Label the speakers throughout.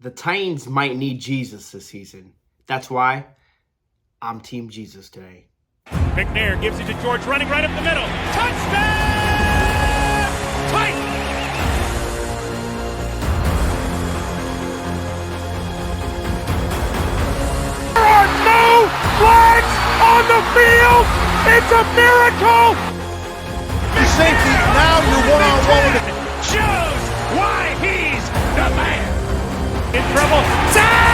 Speaker 1: the Titans might need Jesus this season. That's why I'm Team Jesus today.
Speaker 2: McNair gives it to George, running right up the middle. Touchdown! Titans! There are no flags on the field! It's a miracle!
Speaker 3: Safety, now you're one-on-one with it.
Speaker 2: Shows why he's the man! In trouble. Sack!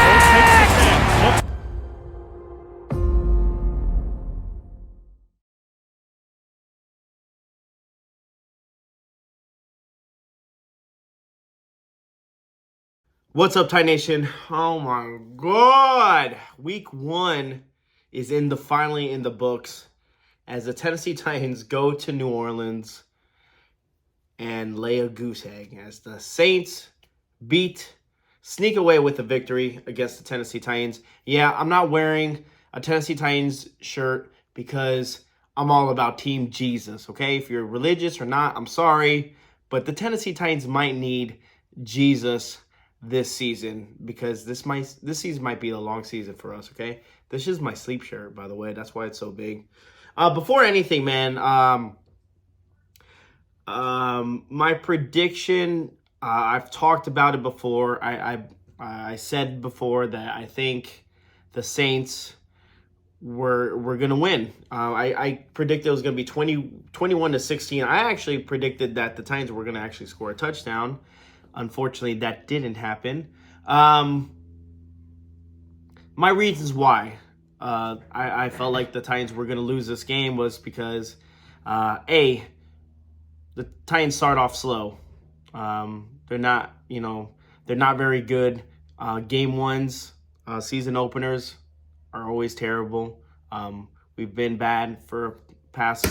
Speaker 1: What's up, Titan Nation? Oh my God. Week 1 is finally in the books as the Tennessee Titans go to New Orleans and lay a goose egg as the Saints sneak away with a victory against the Tennessee Titans. Yeah, I'm not wearing a Tennessee Titans shirt because I'm all about Team Jesus, okay? If you're religious or not, I'm sorry, but the Tennessee Titans might need Jesus this season because this season might be a long season for us, okay? This is my sleep shirt, by the way. That's why it's so big. Before anything, man, my prediction, I've talked about it before. I said before that I think the Saints were going to win. I predicted it was going to be 21-16. I actually predicted that the Titans were going to actually score a touchdown. Unfortunately, that didn't happen. My reasons why I felt like the Titans were going to lose this game was because, the Titans start off slow. They're not very good. Game ones, season openers are always terrible. We've been bad for past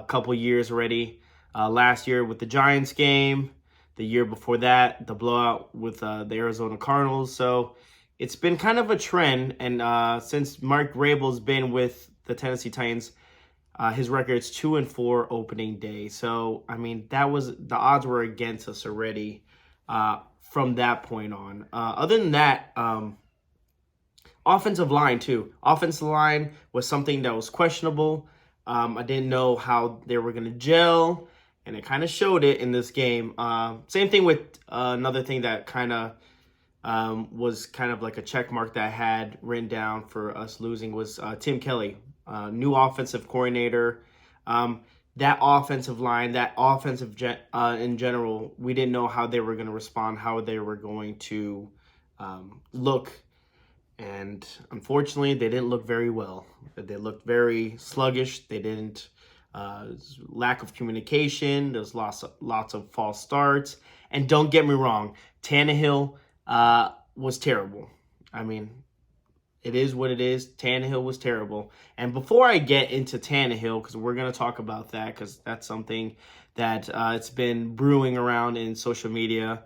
Speaker 1: couple years already. Last year with the Giants game. The year before that, the blowout with the Arizona Cardinals. So it's been kind of a trend. And since Mark Vrabel's been with the Tennessee Titans, his record's 2-4 opening day. So, I mean, the odds were against us already from that point on. Other than that, offensive line too. Offensive line was something that was questionable. I didn't know how they were going to gel. And it kind of showed it in this game. Same thing with another thing that kind of was kind of like a check mark that I had written down for us losing was Tim Kelly, new offensive coordinator. That offensive line, that offensive in general, we didn't know how they were going to respond, how they were going to look. And unfortunately, they didn't look very well. They looked very sluggish. They didn't. Lack of communication. There's lots of false starts. And don't get me wrong, Tannehill was terrible. I mean, it is what it is. Tannehill was terrible. And before I get into Tannehill, because we're going to talk about that, because that's something that it's been brewing around in social media.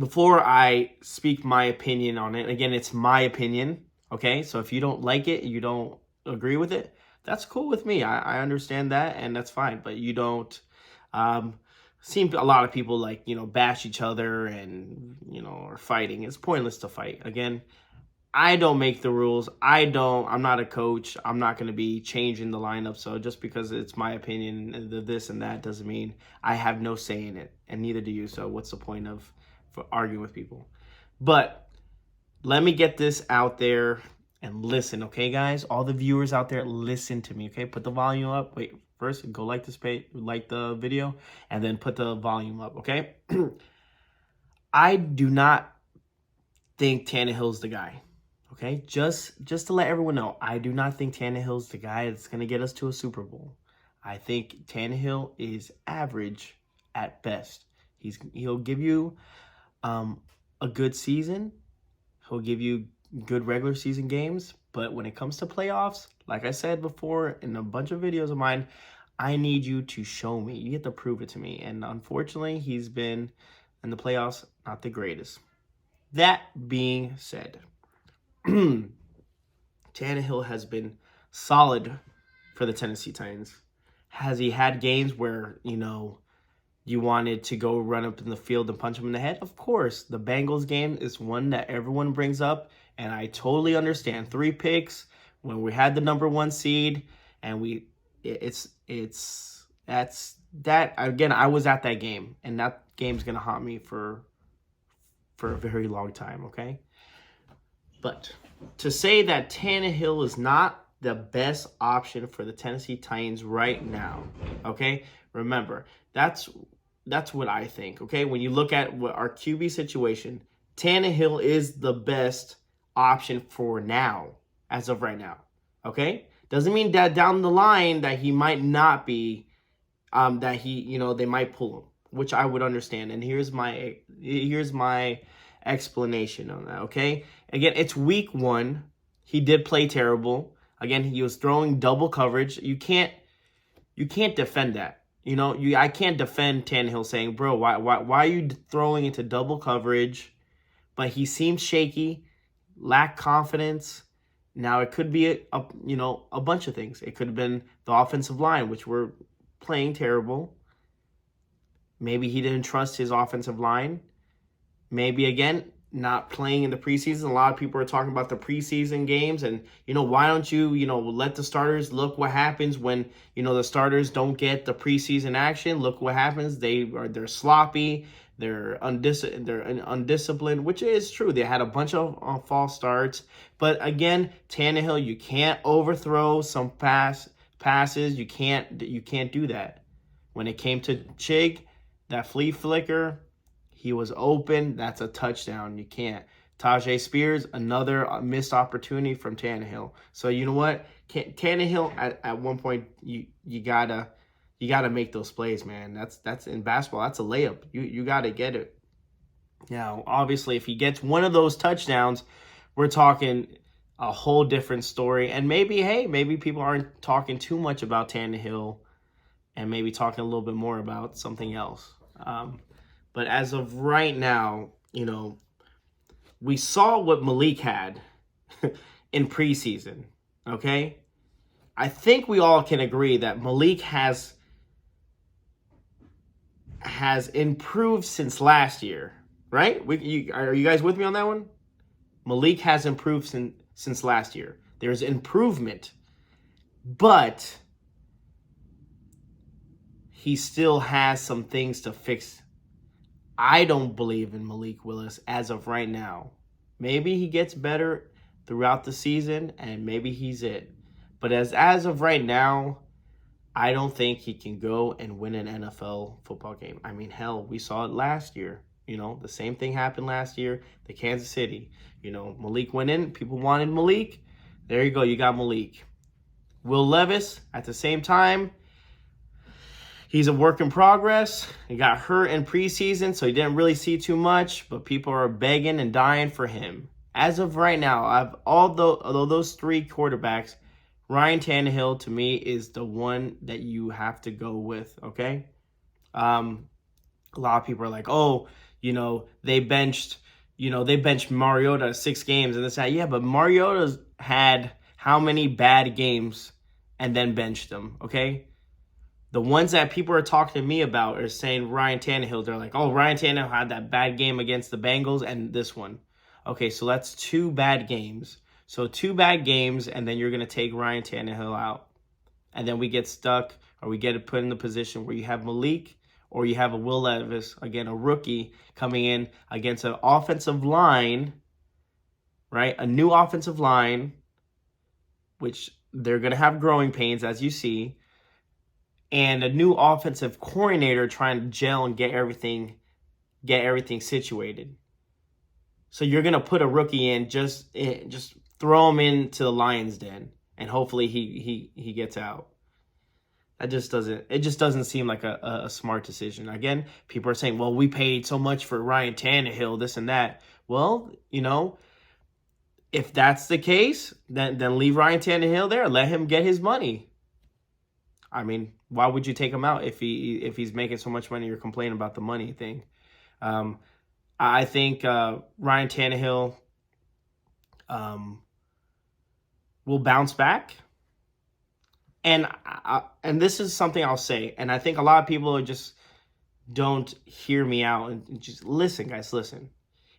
Speaker 1: Before I speak my opinion on it, again, it's my opinion, okay? So if you don't like it, you don't agree with it, that's cool with me. I understand that, and that's fine. But you don't seem a lot of people bash each other and are fighting. It's pointless to fight. Again, I don't make the rules. I'm not a coach. I'm not going to be changing the lineup. So just because it's my opinion and this and that doesn't mean I have no say in it, and neither do you. So what's the point of arguing with people? But let me get this out there. And listen, okay, guys? All the viewers out there, listen to me, okay? Put the volume up. Wait, first, go like the video, and then put the volume up, okay? I do not think Tannehill's the guy, okay? Just to let everyone know, I do not think Tannehill's the guy that's going to get us to a Super Bowl. I think Tannehill is average at best. He'll give you a good season. He'll give you good regular season games, but when it comes to playoffs, like I said before in a bunch of videos of mine, I need you to show me. You have to prove it to me. And unfortunately, he's been in the playoffs not the greatest. That being said, Tannehill has been solid for the Tennessee Titans. Has he had games where, You wanted to go run up in the field and punch him in the head? Of course. The Bengals game is one that everyone brings up, and I totally understand. 3 picks when we had the number 1 seed, and that's that. Again, I was at that game, and that game's gonna haunt me for a very long time, okay? But to say that Tannehill is not the best option for the Tennessee Titans right now, okay? Remember, that's what I think, okay? When you look at what our QB situation, Tannehill is the best option for now, as of right now, okay? Doesn't mean that down the line that he might not be, that he, they might pull him, which I would understand. And here's my explanation on that, okay? Again, it's week 1. He did play terrible. Again, he was throwing double coverage. You can't defend that. I can't defend Tannehill saying, bro, why are you throwing into double coverage? But he seemed shaky, lacked confidence. Now, it could be a bunch of things. It could have been the offensive line, which were playing terrible. Maybe he didn't trust his offensive line. Maybe, again, not playing in the preseason. A lot of people are talking about the preseason games, and, why don't you, let the starters look what happens when, the starters don't get the preseason action. Look what happens. They're sloppy. They're undisciplined, which is true. They had a bunch of false starts. But, again, Tannehill, you can't overthrow some passes. You can't do that. When it came to Chig, that flea flicker, he was open. That's a touchdown. You can't. Tajay Spears, another missed opportunity from Tannehill. So you know what? Tannehill at one point you gotta make those plays, man. That's in basketball. That's a layup. You gotta get it. Now, obviously, if he gets one of those touchdowns, we're talking a whole different story. And maybe people aren't talking too much about Tannehill, and maybe talking a little bit more about something else. But as of right now, we saw what Malik had in preseason, okay? I think we all can agree that Malik has improved since last year, right? Are you guys with me on that one? Malik has improved since last year. There's improvement, but he still has some things to fix. I don't believe in Malik Willis as of right now. Maybe he gets better throughout the season, and maybe he's it. But as of right now, I don't think he can go and win an NFL football game. I mean, hell, we saw it last year. The same thing happened last year, the Kansas City. Malik went in. People wanted Malik. There you go. You got Malik. Will Levis, at the same time, he's a work in progress. He got hurt in preseason, so he didn't really see too much, but people are begging and dying for him. As of right now, although those 3 quarterbacks, Ryan Tannehill, to me, is the one that you have to go with, okay? A lot of people are like, they benched Mariota 6 games and this, that. Yeah, but Mariota's had how many bad games and then benched them, okay? The ones that people are talking to me about are saying Ryan Tannehill. They're like, Ryan Tannehill had that bad game against the Bengals and this one. Okay, so that's 2 bad games. So 2 bad games, and then you're going to take Ryan Tannehill out. And then we get stuck, or we get put in the position where you have Malik or you have a Will Levis, again, a rookie, coming in against an offensive line, right? A new offensive line, which they're going to have growing pains, as you see. And a new offensive coordinator trying to gel and get everything situated. So you're gonna put a rookie in, just throw him into the lion's den, and hopefully he gets out. It just doesn't seem like a smart decision. Again, people are saying, well, we paid so much for Ryan Tannehill, this and that. Well, if that's the case, then leave Ryan Tannehill there. Let him get his money. I mean, why would you take him out if he's making so much money? You're complaining about the money thing. I think Ryan Tannehill will bounce back. And this is something I'll say, and I think a lot of people are just don't hear me out and just listen, guys, listen.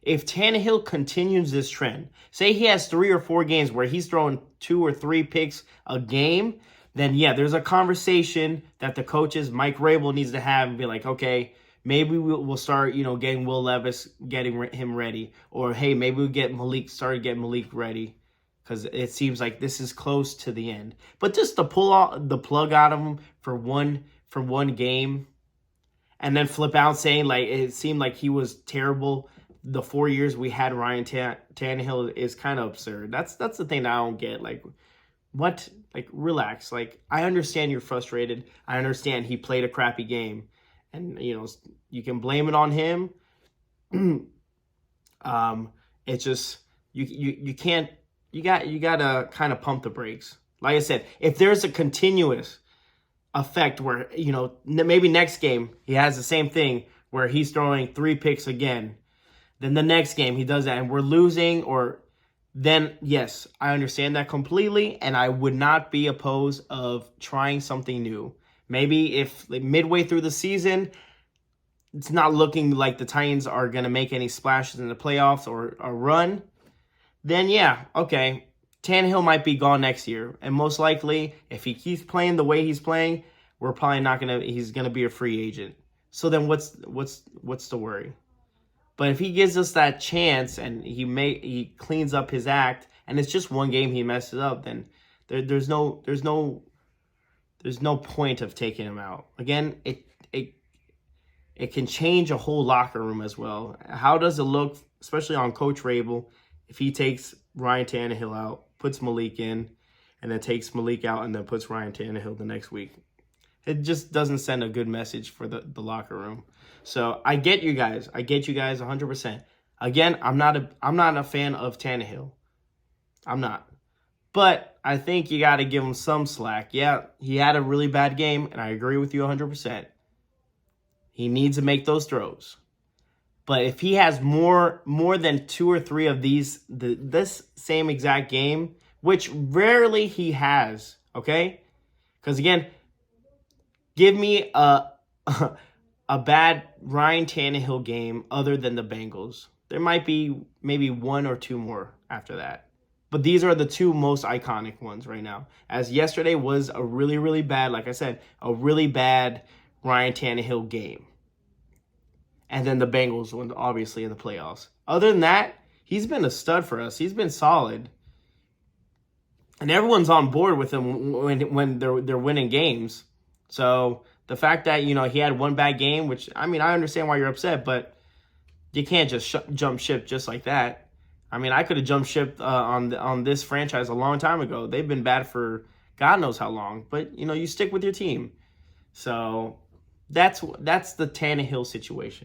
Speaker 1: If Tannehill continues this trend, say he has 3 or 4 games where he's throwing 2 or 3 picks a game, then yeah, there's a conversation that the coaches, Mike Rabel, needs to have and be like, okay, maybe we'll start, getting Will Levis, getting him ready. Or, hey, maybe we'll get getting Malik ready. Because it seems like this is close to the end. But just to pull out the plug out of him for one game and then flip out saying like it seemed like he was terrible the 4 years we had Ryan Tannehill is kind of absurd. That's the thing that I don't get. Like, what? Like, relax. Like, I understand you're frustrated. I understand he played a crappy game. And, you can blame it on him. It's just, you can't, you gotta kind of pump the brakes. Like I said, if there's a continuous effect where, maybe next game he has the same thing where he's throwing 3 picks again, then the next game he does that and we're losing, then yes, I understand that completely, and I would not be opposed of trying something new. Maybe if midway through the season, it's not looking like the Titans are going to make any splashes in the playoffs or a run, then yeah, okay, Tannehill might be gone next year. And most likely, if he keeps playing the way he's playing, he's going to be a free agent. So then what's the worry? But if he gives us that chance and he cleans up his act and it's just one game he messes up, then there's no point of taking him out. Again, it can change a whole locker room as well. How does it look, especially on Coach Rabel, if he takes Ryan Tannehill out, puts Malik in, and then takes Malik out and then puts Ryan Tannehill the next week? It just doesn't send a good message for the locker room. So I get you guys. 100%. Again, I'm not a fan of Tannehill. I'm not. But I think you got to give him some slack. Yeah, he had a really bad game, and I agree with you 100%. He needs to make those throws. But if he has more than 2 or 3 of this same exact game, which rarely he has, okay? Because again, give me a bad Ryan Tannehill game other than the Bengals. There might be maybe 1 or 2 more after that. But these are the 2 most iconic ones right now. As yesterday was a really, really bad, like I said, a really bad Ryan Tannehill game. And then the Bengals won, obviously, in the playoffs. Other than that, he's been a stud for us. He's been solid. And everyone's on board with him when they're winning games. So the fact that, he had one bad game, which, I understand why you're upset, but you can't just jump ship just like that. I could have jumped ship on this franchise a long time ago. They've been bad for God knows how long. But, you stick with your team. So that's the Tannehill situation.